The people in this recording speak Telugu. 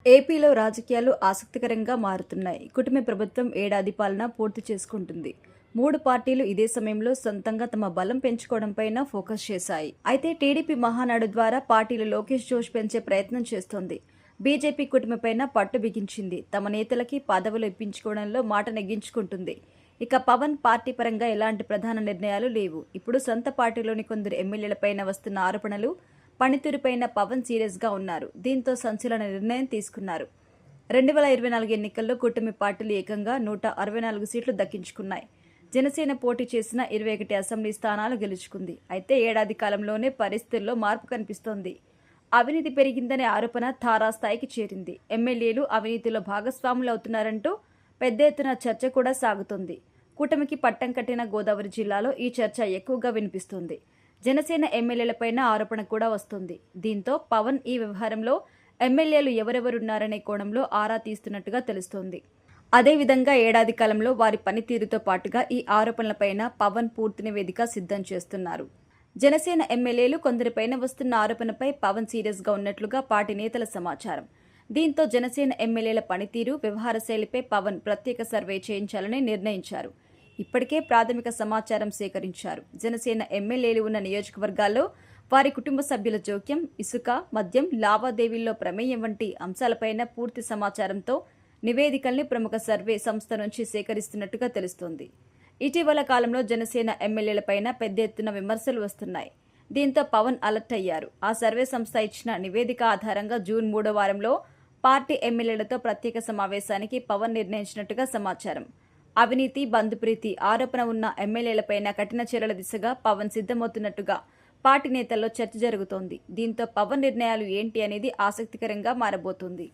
ఏపీలో రాజకీయాలు ఆసక్తికరంగా మారుతున్నాయి. కూటమి ప్రభుత్వం ఏడాది పాలన పూర్తి చేసుకుంటుంది. 3 పార్టీలు ఇదే సమయంలో సొంతంగా తమ బలం పెంచుకోవడంపైన ఫోకస్ చేశాయి. అయితే టీడీపీ మహానాడు ద్వారా పార్టీలు లోకేష్ జోష్ పెంచే ప్రయత్నం చేస్తోంది. బీజేపీ కూటమిపైన పట్టు బిగించింది. తమ నేతలకి పదవులు ఇప్పించుకోవడంలో మాట నెగ్గించుకుంటుంది. ఇక పవన్ పార్టీ పరంగా ఎలాంటి ప్రధాన నిర్ణయాలు లేవు. ఇప్పుడు సొంత పార్టీలోని కొందరు ఎమ్మెల్యేలపైన వస్తున్న ఆరోపణలు, పనితీరుపైన పవన్ సీరియస్గా ఉన్నారు. దీంతో సంచలన నిర్ణయం తీసుకున్నారు. 2024 ఎన్నికల్లో కూటమి పార్టీలు ఏకంగా 164 సీట్లు దక్కించుకున్నాయి. జనసేన పోటీ చేసిన 21 అసెంబ్లీ స్థానాలు గెలుచుకుంది. అయితే ఏడాది కాలంలోనే పరిస్థితుల్లో మార్పు కనిపిస్తోంది. అవినీతి పెరిగిందనే ఆరోపణ తారాస్థాయికి చేరింది. ఎమ్మెల్యేలు అవినీతిలో భాగస్వాములు అవుతున్నారంటూ పెద్ద ఎత్తున చర్చ కూడా సాగుతోంది. కూటమికి పట్టం కట్టిన గోదావరి జిల్లాలో ఈ చర్చ ఎక్కువగా వినిపిస్తుంది. జనసేన ఎమ్మెల్యేలపైన ఆరోపణ కూడా వస్తుంది. దీంతో పవన్ ఈ వ్యవహారంలో ఎమ్మెల్యేలు ఎవరెవరున్నారనే కోణంలో ఆరా తీస్తున్నట్టుగా తెలుస్తోంది. అదేవిధంగా ఏడాది కాలంలో వారి పనితీరుతో పాటుగా ఈ ఆరోపణలపైన పవన్ పూర్తి నివేదిక సిద్ధం చేస్తున్నారు. జనసేన ఎమ్మెల్యేలు కొందరిపైన వస్తున్న ఆరోపణపై పవన్ సీరియస్గా ఉన్నట్లుగా పార్టీ నేతల సమాచారం. దీంతో జనసేన ఎమ్మెల్యేల పనితీరు, వ్యవహార శైలిపై పవన్ ప్రత్యేక సర్వే చేయించాలని నిర్ణయించారు. ఇప్పటికే ప్రాథమిక సమాచారం సేకరించారు. జనసేన ఎమ్మెల్యేలు ఉన్న నియోజకవర్గాల్లో వారి కుటుంబ సభ్యుల జోక్యం, ఇసుక, మద్యం లావాదేవీల్లో ప్రమేయం వంటి అంశాలపైన పూర్తి సమాచారంతో నివేదికల్ని ప్రముఖ సర్వే సంస్థ నుంచి సేకరిస్తున్నట్టుగా తెలుస్తోంది. ఇటీవల కాలంలో జనసేన ఎమ్మెల్యేలపైన పెద్ద ఎత్తున విమర్శలు వస్తున్నాయి. దీంతో పవన్ అలర్ట్ అయ్యారు. ఆ సర్వే సంస్థ ఇచ్చిన నివేదిక ఆధారంగా జూన్ 3వ వారంలో పార్టీ ఎమ్మెల్యేలతో ప్రత్యేక సమావేశానికి పవన్ నిర్ణయించినట్టుగా సమాచారం. అవినీతి, బంధుప్రీతి ఆరోపణ ఉన్న ఎమ్మెల్యేలపైన కఠిన చర్యల దిశగా పవన్ సిద్ధమవుతున్నట్టుగా పార్టీ నేతల్లో చర్చ జరుగుతోంది. దీంతో పవన్ నిర్ణయాలు ఏంటి అనేది ఆసక్తికరంగా మారబోతోంది.